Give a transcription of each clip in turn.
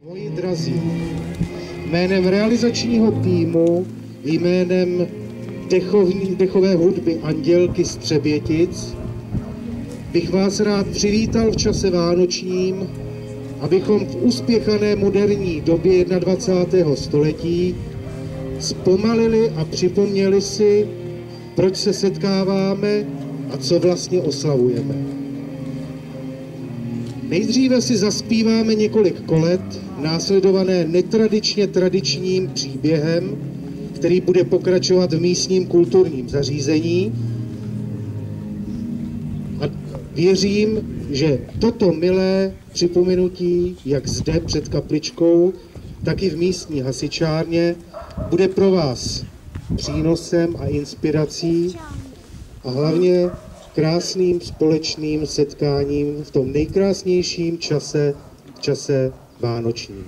Moji drazí, jménem realizačního týmu, jménem dechové hudby Andělky z Třebětic bych vás rád přivítal v čase vánočním, abychom v uspěchané moderní době 21. století zpomalili a připomněli si, proč se setkáváme a co vlastně oslavujeme. Nejdříve si zaspíváme několik kolet, následované netradičně tradičním příběhem, který bude pokračovat v místním kulturním zařízení. A věřím, že toto milé připomenutí, jak zde před kapličkou, tak i v místní hasičárně, bude pro vás přínosem a inspirací a hlavně krásným společným setkáním v tom nejkrásnějším čase vánočním.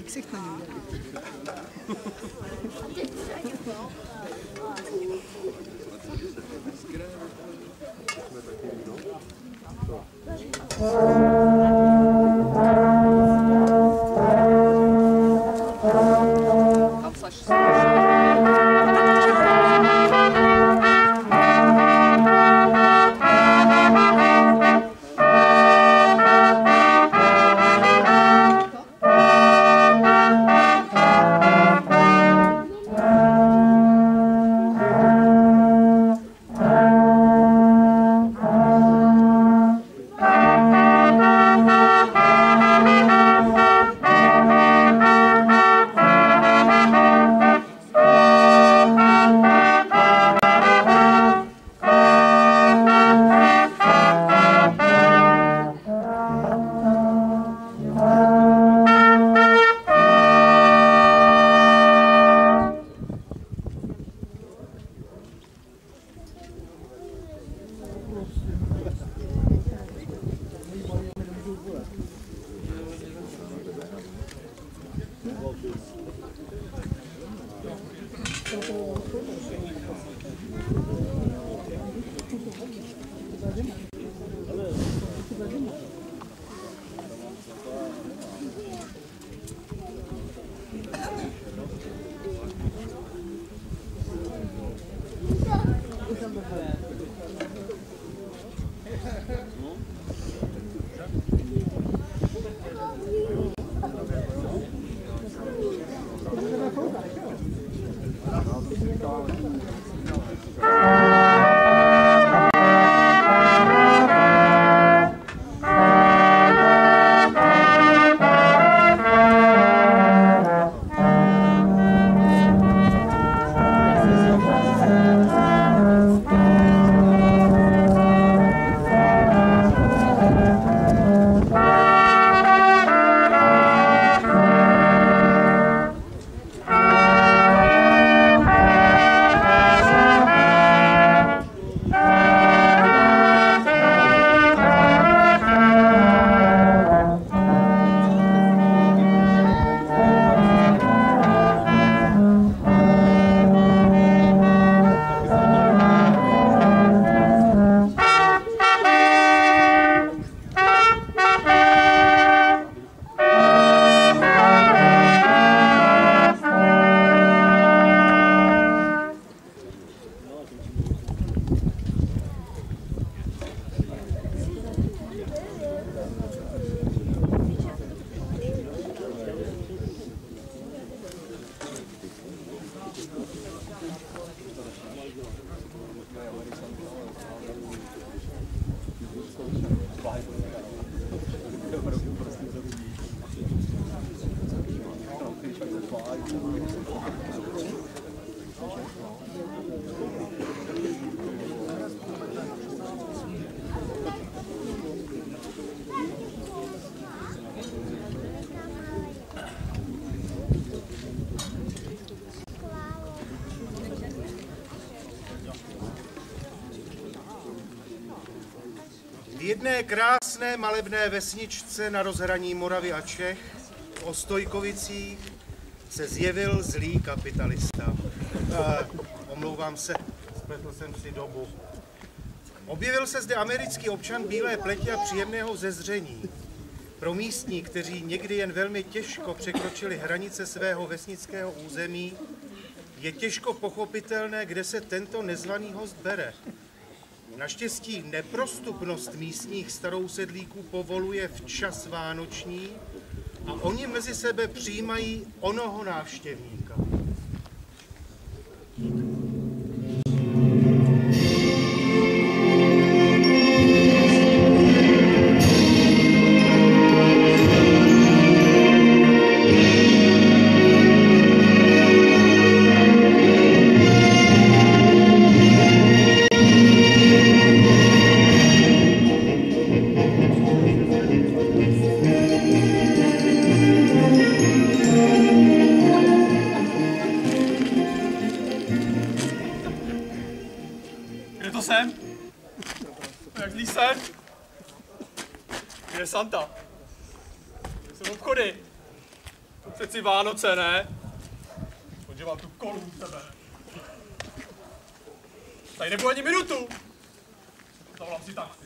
ksicht na něj. V jedné krásné malebné vesničce na rozhraní Moravy a Čech, v Ostojkovicích, se zjevil zlý kapitalista. Omlouvám se, spletl jsem si dobu. Objevil se zde americký občan bílé pleti a příjemného vzezření. Pro místní, kteří někdy jen velmi těžko překročili hranice svého vesnického území, je těžko pochopitelné, kde se tento nezvaný host bere. Naštěstí neprostupnost místních starousedlíků povoluje včas vánoční a oni mezi sebe přijímají onoho návštěvníka. Santa. Jsou obchody. Přeci Vánoce, ne? Protože mám tu kolu u sebe. Tady nebudu ani minutu. Zavolám si taxi.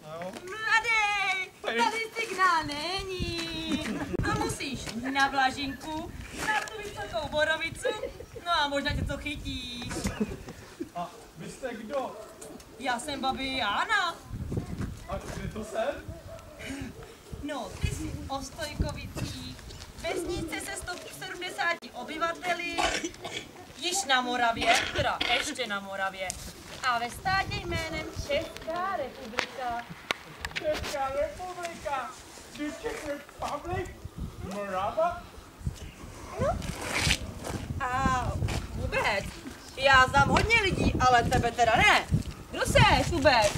No. Mladej, tady signál není. No musíš na Blažinku, na tu vysokou borovicu, no a možná tě to chytí. A vy jste kdo? Já jsem babi Jána. A kde to jsem? No, ty jsi v Ostojkovicích, vesnice se 170 obyvateli, již na Moravě, teda ještě na Moravě. A ve státě jménem Česká republika. Česká republika. The Czech Republic? Morava? No. A vůbec, já znám hodně lidí, ale tebe teda ne. Kdo seš vůbec?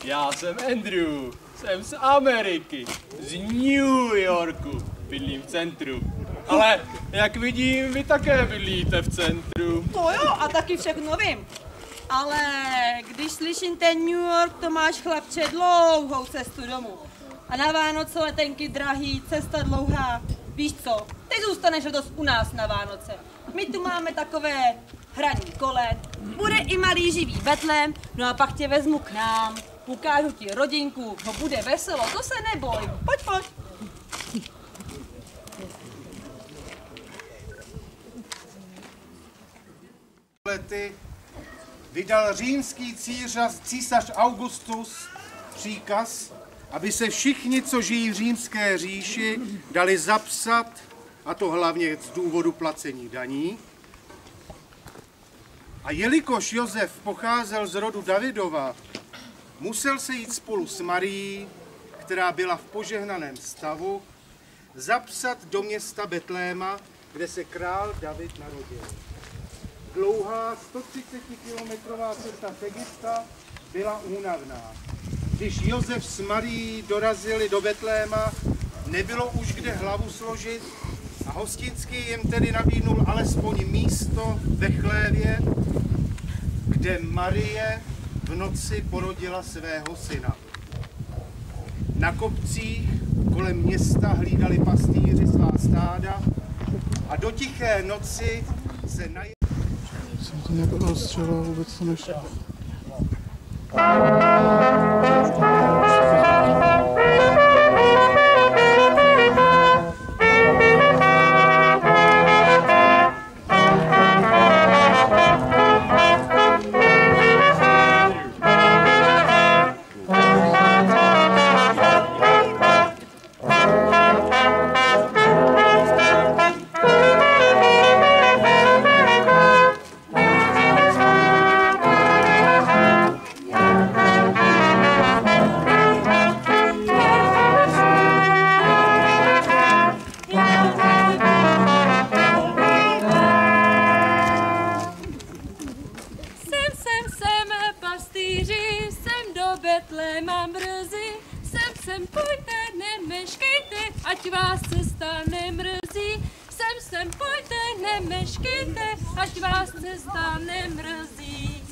Já jsem Andrew. Jsem z Ameriky. Z New Yorku. Bydlím v centru. Ale jak vidím, vy také bydlíte v centru. To jo, a taky všechno vím. Ale když slyším ten New York, to máš chlapče dlouhou cestu domů. A na Vánoce letenky drahý, cesta dlouhá. Víš co, ty zůstaneš dost u nás na Vánoce. My tu máme takové hraní kolet, bude i malý živý betlém, no a pak tě vezmu k nám. Ukážu ti rodinku, no bude veselo, to se neboj. Pojď. Lety vydal římský císař Augustus příkaz, aby se všichni, co žijí v římské říši, dali zapsat, a to hlavně z důvodu placení daní. A jelikož Josef pocházel z rodu Davidova, musel se jít spolu s Marií, která byla v požehnaném stavu, zapsat do města Betléma, kde se král David narodil. Dlouhá 130-kilometrová cesta z Egypta byla únavná. Když Josef s Marií dorazili do Betléma, nebylo už kde hlavu složit a hostinský jim tedy nabídnul alespoň místo ve chlévě, kde Marie v noci porodila svého syna. Na kopcích kolem města hlídali pastýři svá stáda a do tiché noci se Jsem to nějak rozstřelil, vůbec to nešlo. Ať vás cesta nemrzí.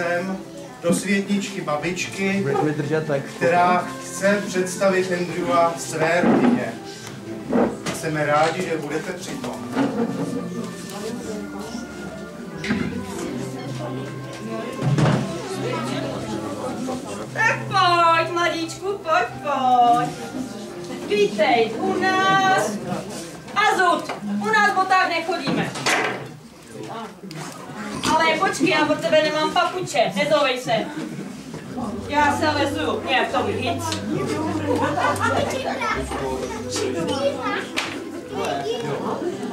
sem do světničky babičky, která chce představit Andrewa své rodině. Jsme rádi, že budete přitom. Tak pojď, mladíčku, pojď. Vítej u nás. Azut, u nás boták nechodíme. Ale počkej, já pro tebe nemám papuče, nezovej se. Já se lezu, nějak to vyhyc.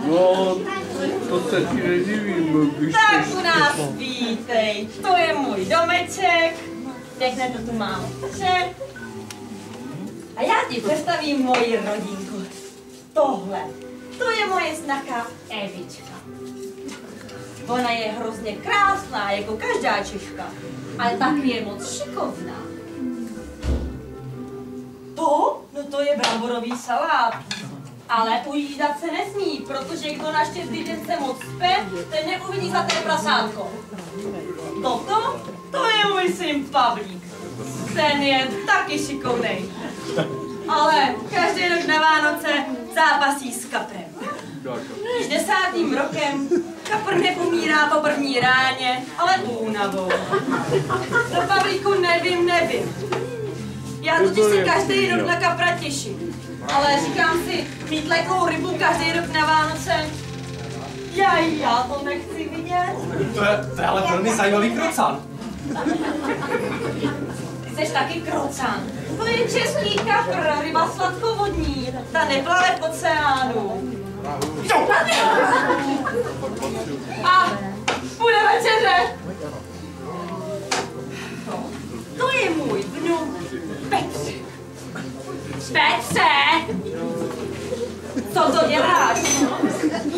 No, to se ti nedivím, když Tak u nás vítej, to je můj domeček. Pěkné to tu mám. A já ti představím moji rodinku. Tohle, to je moje snacha Evička. Ona je hrozně krásná, jako každá Češka, ale taky je moc šikovná. To je bramborový salát. Ale ujídat se nesmí, protože kdo na štědrý den se moc spe, ten neuvidí za té prasátko. To je můj syn Pavlík. Ten je taky šikovnej. Ale každý rok na Vánoce zápasí s kaprem. Již 10. rokem kapr nepomírá po první ráně, ale únavou. Za Pavlíku nevím. Já totiž se každý rok na kapra těším. Ale říkám si, mít leklou rybu každý rok na Vánoce, já to nechci vidět. To je ale velmi zajímavý krocan. Ty jsi taky krocan. To je český kapr, ryba sladkovodní. Ta neplave v oceánu. A bude večeře. To je můj vnuk Petře. Petře! Co to děláš?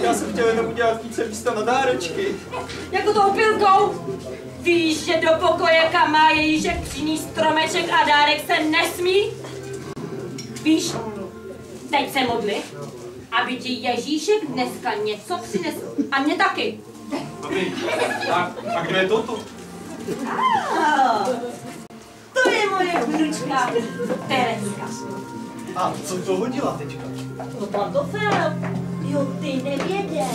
Já jsem chtěl jenom udělat více místa na dárečky. Jako tou pilkou? Víš, že do pokoje, kam má Ježíšek přinést stromeček a dárek, se nesmí? Víš, teď se modli, aby ti Ježíšek dneska něco přinesl. A mě taky. Dobrý. A kdo je toto? To je moje vnučka Tereska. A co to hodila teďka? No pantofel. Jo, ty nevěděl.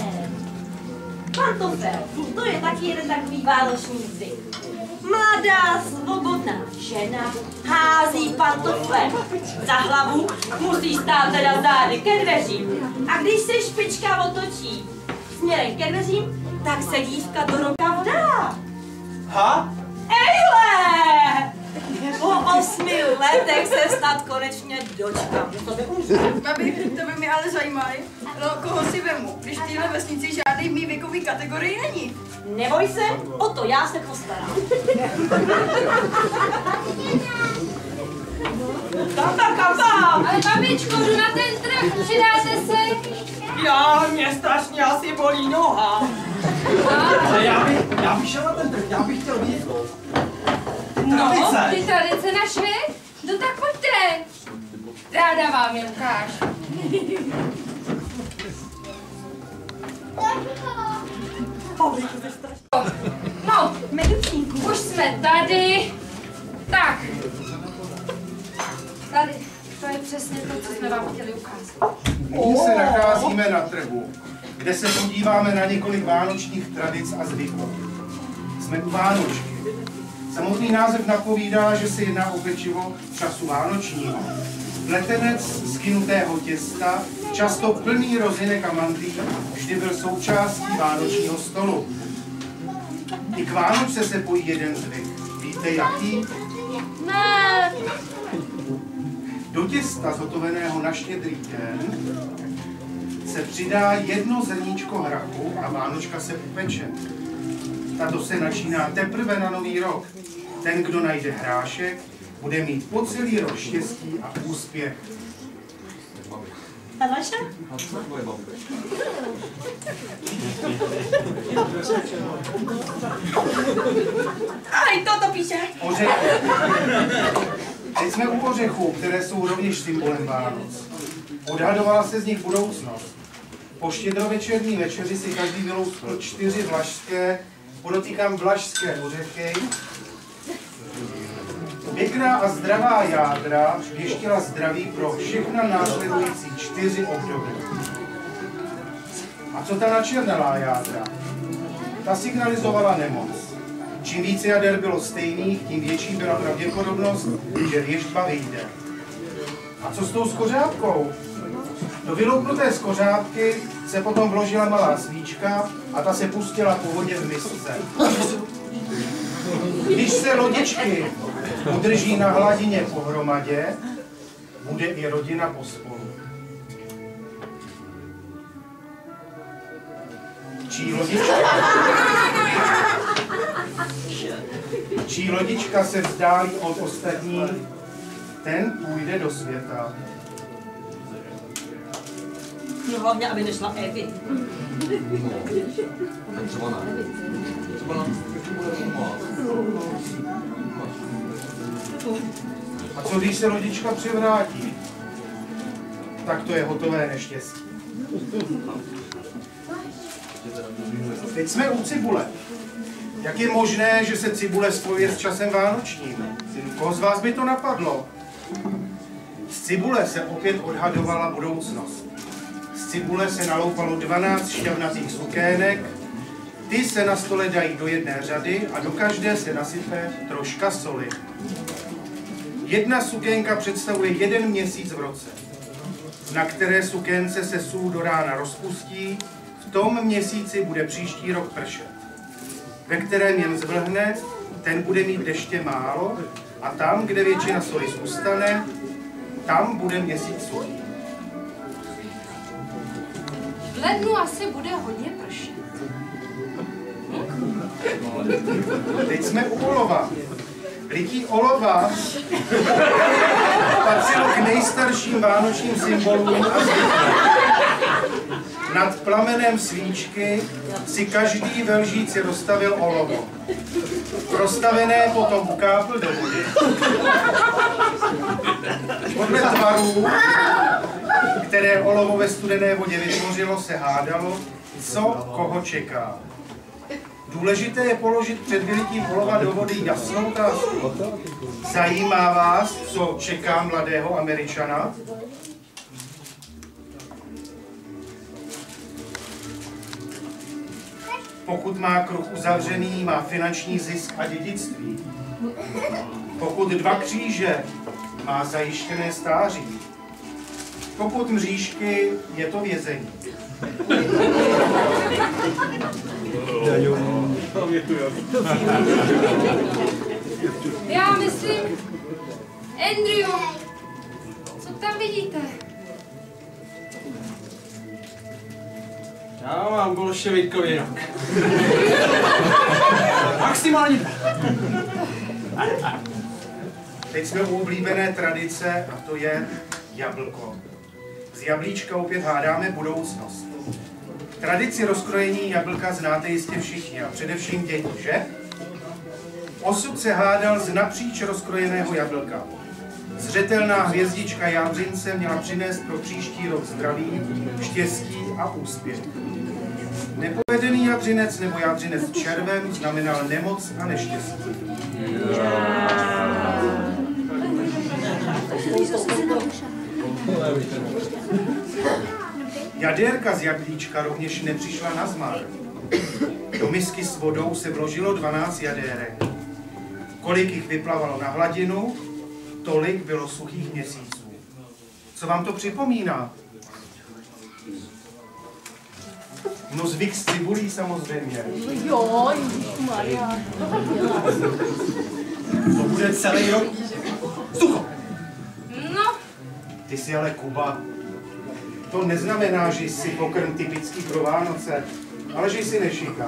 Pantofel, to je taky jeden takový vánoční zvyk. Mladá, svobodná žena hází pantoflem za hlavu, musí stát teda zády ke dveřím. A když se špička otočí směrem ke dveřím, tak se dívka do roka vdá. Ha? Ejhle! Po 8 letech se snad konečně dočkám. Babi, to by mě ale zajímalo, koho si vemu, když v téhle vesnici žádný mý věkový kategorii není. Neboj se, o to já se postarám. Kam? Ale babičko, jdu na ten trh, přidáte se? Mě strašně asi bolí noha. Ale já bych šel na ten trh, já bych chtěl vidět. No, ty tradice naše? No tak pojďte. Ráda vám je ukážu. No, Medicínku. už jsme tady. Tak. Tady. To je přesně to, co jsme vám chtěli ukázat. Nyní se nacházíme na trhu, kde se podíváme na několik vánočních tradic a zvyků. Jsme u Vánočky. Samotný název napovídá, že se jedná o pečivo času vánočního. Pletenec z kynutého těsta, často plný rozinek a mandlí, vždy byl součástí vánočního stolu. I k Vánočce se pojí jeden zvyk. Víte jaký? Ne. Do těsta zhotoveného na Štědrý den se přidá jedno zrníčko hrachu a Vánočka se upeče. Tato se načíná teprve na Nový rok. Ten, kdo najde hrášek, bude mít po celý rok štěstí a úspěch. A vaše? Aj, toto píše. Ořechy. Teď jsme u ořechů, které jsou rovněž symbolem Vánoc. Odhadovala se z nich budoucnost. Po štědrovečerní večeři si každý vylouskl 4 vlašské podotýkám vlašské ořechy. Pěkná a zdravá jádra věštila zdraví pro všechna následující 4 období. A co ta načernalá jádra? Ta signalizovala nemoc. Čím více jader bylo stejných, tím větší byla pravděpodobnost, že věštba vyjde. A co s tou skořápkou? Do vyloupnuté skořápky se potom vložila malá svíčka a ta se pustila po vodě v misce. Když se lodičky udrží na hladině pohromadě, bude i rodina pospolu. Čí lodička se vzdálí od ostatních, ten půjde do světa. No hlavně, aby nešla Evi. A co když se lodička převrátí? Tak to je hotové neštěstí. Teď jsme u cibule. Jak je možné, že se cibule spojuje s časem vánočním? Koho z vás by to napadlo? Z cibule se opět odhadovala budoucnost. Z cibule se naloupalo 12 šťavnatých sukének, ty se na stole dají do jedné řady a do každé se nasype troška soli. Jedna sukénka představuje 1 měsíc v roce. Na které sukénce se sůl do rána rozpustí, v tom měsíci bude příští rok pršet. Ve kterém jen zvlhne, ten bude mít deště málo a tam, kde většina soli zůstane, tam bude měsíc suchý. V lednu asi bude hodně pršet. Teď jsme u olova. Lití olova patřilo k nejstarším vánočním symbolům a zvykům. Nad plamenem svíčky si každý Velžíci rozstavil olovo. Rozstavené potom ukápl do vody. Podle tvarů, které olovo ve studené vodě vytvořilo, se hádalo, co koho čeká. Důležité je položit před vylitím olova do vody jasnou otázku. Zajímá vás, co čeká mladého Američana? Pokud má kruh uzavřený, má finanční zisk a dědictví. Pokud 2 kříže, má zajištěné stáří. Pokud mřížky, je to vězení. Já myslím, Andrew, co tam vidíte? Já mám bolševikový rok. Maximálně 2. Teď jsme u oblíbené tradice a to je jablko. Z jablíčka opět hádáme budoucnost. Tradici rozkrojení jablka znáte jistě všichni a především děti, že? Osud se hádal z napříč rozkrojeného jablka. Zřetelná hvězdička Jabřince měla přinést pro příští rok zdraví, štěstí a úspěch. Nepovedený jabřinec nebo jabřinec červen znamenal nemoc a neštěstí. Jaderka z jablíčka rovněž nepřišla na zmar. Do misky s vodou se vložilo 12 jadérek. Kolik jich vyplavalo na hladinu, tolik bylo suchých měsíců. Co vám to připomíná? No zvyk z cibulí samozřejmě. Jo, Maria. To bude celý rok. Sucho! No, Ty jsi ale Kuba. To neznamená, že jsi pokrm typický pro Vánoce, ale že jsi nešiká.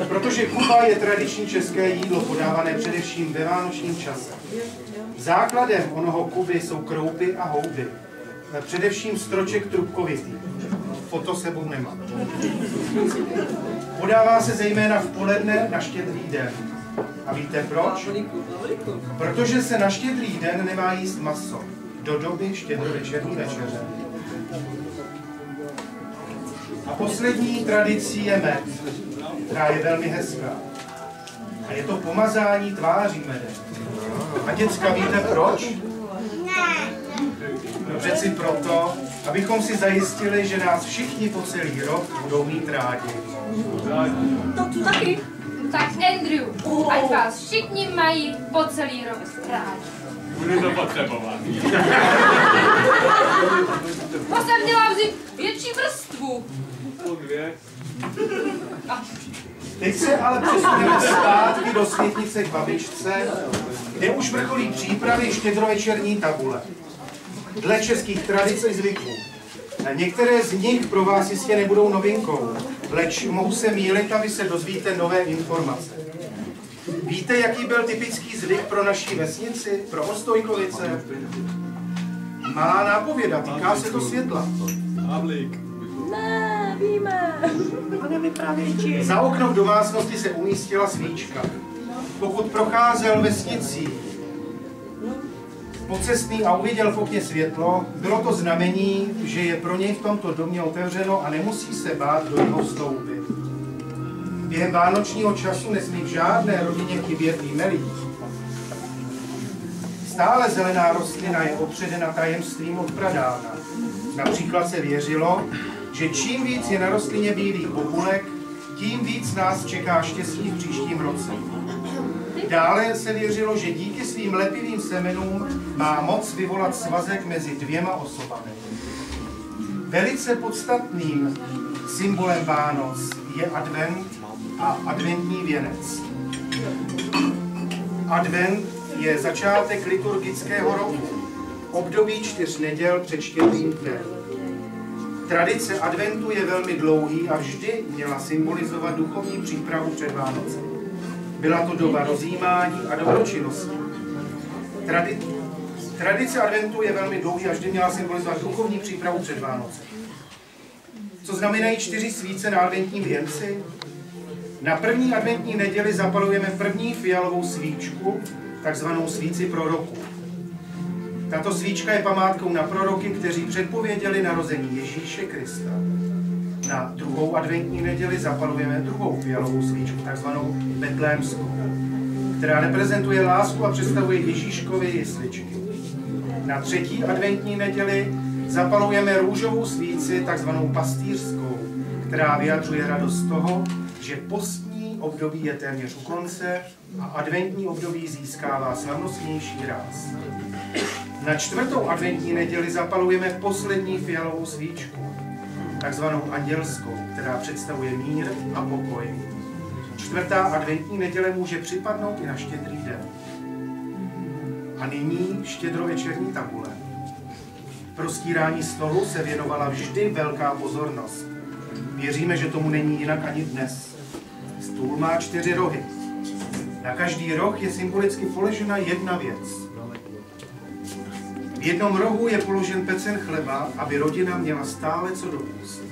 Protože Kuba je tradiční české jídlo podávané především ve vánočním čase. Základem onoho Kuby jsou kroupy a houby. Především stroček trubkovitý. Foto sebou nemám. Podává se zejména v poledne na Štědrý den. A víte proč? Protože se na Štědrý den nemá jíst maso. Do doby štědrovečerní večeře. A poslední tradicí je med. která je velmi hezká. A je to pomazání tváří medem. A děcka, víte proč? No přeci proto, abychom si zajistili, že nás všichni po celý rok budou mít rádi. To tu taky. Tak Andrew, ať vás všichni mají po celý rok rádi. Budu to potřebovat. To jsem měla vzít větší vrstvu. Teď se ale přesuneme zpátky do světnice k babičce, kde už vrcholí přípravy štědrovečerní tabule. Dle českých tradic a zvyků. Některé z nich pro vás jistě nebudou novinkou, leč mohu se mýlit a vy se dozvíte nové informace. Víte, jaký byl typický zvyk pro naší vesnici, pro Ostojkovice? Malá nápověda, týká se to světla. Ne, víme. Ale vypravěči. Za okno v domácnosti se umístila svíčka. Pokud procházel vesnicí pocestný a uviděl v okně světlo, bylo to znamení, že je pro něj v tomto domě otevřeno a nemusí se bát do něho vstoupit. Během vánočního času nesmí v žádné rodině chybět výmelí. Stále zelená rostlina je opředena tajemstvím od pradávna. Například se věřilo, že čím víc je na rostlině bílých bobulek, tím víc nás čeká štěstí v příštím roce. Dále se věřilo, že díky svým lepivým semenům má moc vyvolat svazek mezi dvěma osobami. Velice podstatným symbolem Vánoc je advent a adventní věnec. Advent je začátek liturgického roku, období 4 neděl před Štědrým dnem. Tradice adventu je velmi dlouhý a vždy měla symbolizovat duchovní přípravu před Vánoce. Byla to doba rozjímání a dobročinnosti. Tradice adventu je velmi dlouhý a vždy měla symbolizovat duchovní přípravu před Vánoce. Co znamenají 4 svíce na adventním věnci? Na první adventní neděli zapalujeme první fialovou svíčku, takzvanou svíci proroků. Tato svíčka je památkou na proroky, kteří předpověděli narození Ježíše Krista. Na druhou adventní neděli zapalujeme druhou fialovou svíčku, takzvanou betlémskou, která reprezentuje lásku a představuje Ježíškovy jesličky. Na třetí adventní neděli zapalujeme růžovou svíci, takzvanou pastýřskou, která vyjadřuje radost toho, že postní období je téměř u konce a adventní období získává slavnostnější ráz. Na čtvrtou adventní neděli zapalujeme poslední fialovou svíčku, takzvanou andělskou, která představuje mír a pokoj. Čtvrtá adventní neděle může připadnout i na Štědrý den. A nyní štědrovečerní tabule. Pro stírání stolu se věnovala vždy velká pozornost. Věříme, že tomu není jinak ani dnes. Stůl má 4 rohy. Na každý roh je symbolicky položena jedna věc. V jednom rohu je položen pecen chleba, aby rodina měla stále co do úst.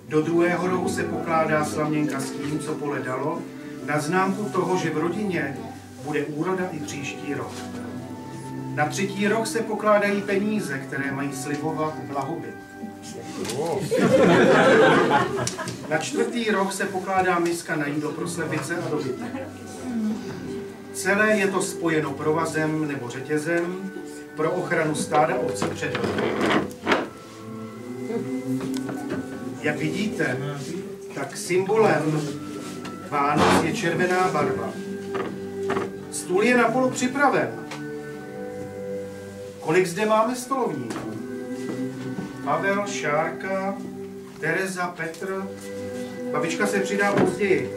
Do druhého rohu se pokládá slavněnka s tím, co pole dalo, na známku toho, že v rodině bude úroda i příští rok. Na třetí roh se pokládají peníze, které mají slibovat blahobyt. Na čtvrtý roh se pokládá miska na jídlo pro slepice a dobytek. Celé je to spojeno provazem nebo řetězem pro ochranu stáda ovcí před rokem. Jak vidíte, tak symbolem Vánoc je červená barva. Stůl je napolu připraven. Kolik zde máme stolovníků? Pavel, Šárka, Tereza, Petr. Babička se přidá později.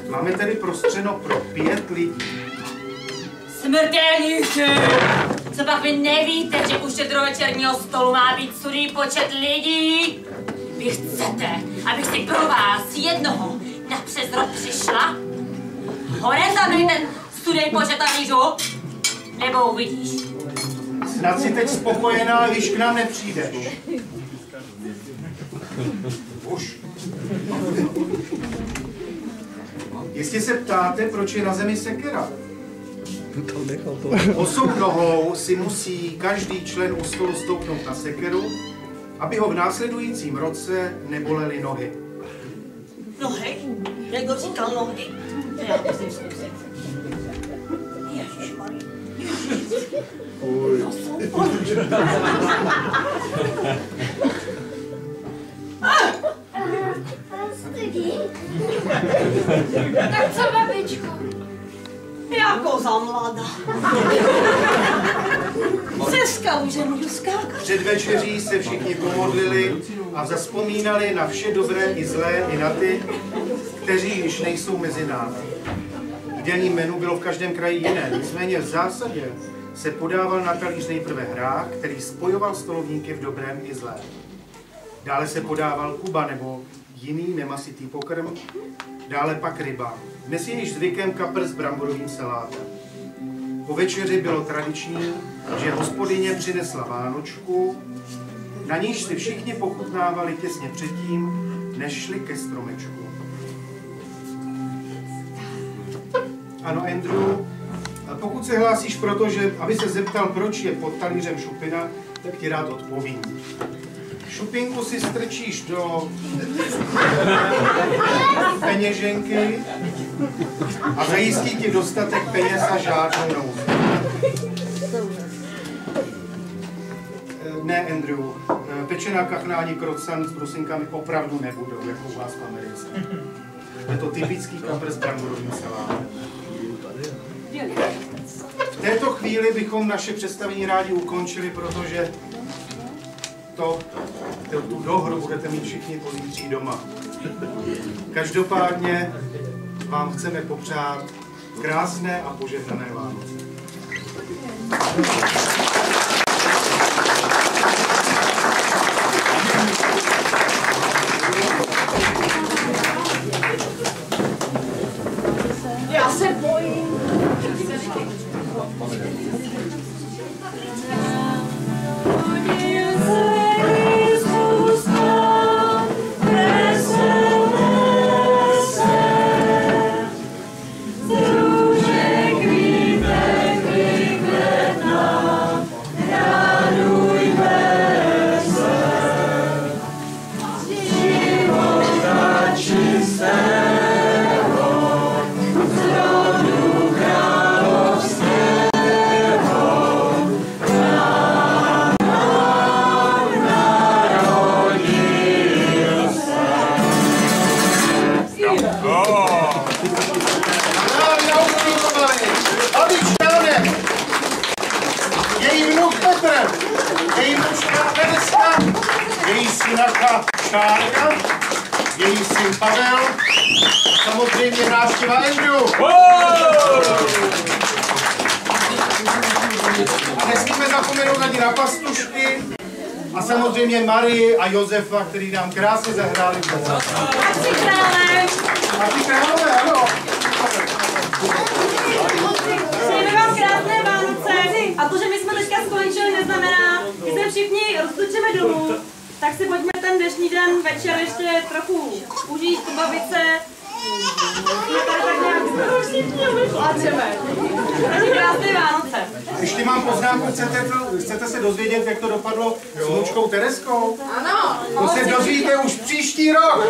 Máme tedy prostřeno pro 5 lidí. Smrtelníci! Co pak vy nevíte, že u štědrovečerního stolu má být sudý počet lidí? Vy chcete, abych si pro vás jednoho napřes rok přišla? Hore za mnou ten sudej počet a vížu? Nebo uvidíš? Snad si teď spokojená, když k nám nepřijdeš. Už. Jestli se ptáte, proč je na zemi sekera? Osou nohou si musí každý člen u stolu stoupnout na sekeru, aby ho v následujícím roce nebolely nohy. Nohy? Gregor říkal nohdy. Já musím zkusit. Ježišmarja. Tak co, babičko? Jako za mladá. Dneska už nemůžu skákat. Před večeří se všichni pomodlili a zavzpomínali na vše dobré i zlé, i na ty, kteří již nejsou mezi námi. Jídelní menu bylo v každém kraji jiné, nicméně v zásadě se podával na talíř nejprve hrách, který spojoval stolovníky v dobrém i zlém. Dále se podával kuba nebo jiný nemasitý pokrm, dále pak ryba. Dnes je již zvykem kapr s bramborovým salátem. Po večeři bylo tradiční, že hospodyně přinesla vánočku, na níž si všichni pochutnávali těsně předtím, než šli ke stromečku. Ano, Andrew, pokud se hlásíš proto, že aby se zeptal, proč je pod talířem šupina, tak ti rád odpovím. Šupinku si strčíš do peněženky a zajistí ti dostatek peněz a žádnou nouzi. Ne, Andrew, pečená kachna ani croissant s brusinkami opravdu nebudou, jako u vás v Americe. Je to typický kapr s bramborovým salátem. V této chvíli bychom naše představení rádi ukončili, protože tu dohru budete mít všichni pozítří doma. Každopádně vám chceme popřát krásné a požehnané Vánoce. Já se bojím. Její syn Pavel, samozřejmě návštěva Andrew. A nesmíme zapomenout ani na pastušky a samozřejmě Marii a Josefa, který nám krásně zahráli v domu. A ty králové, ano. Přejeme vám krásné Vánoce a to, že my jsme teďka skončili, neznamená, že se všichni roztočíme domů. Tak si pojďme ten dnešní den večer ještě trochu užít, pobavit se. Jsme tady tak nějak všichni pláčeme. Takže krásné Vánoce. Ještě mám poznámku, chcete se dozvědět, jak to dopadlo s vnučkou Tereskou? Ano. To se dozvíte už příští rok.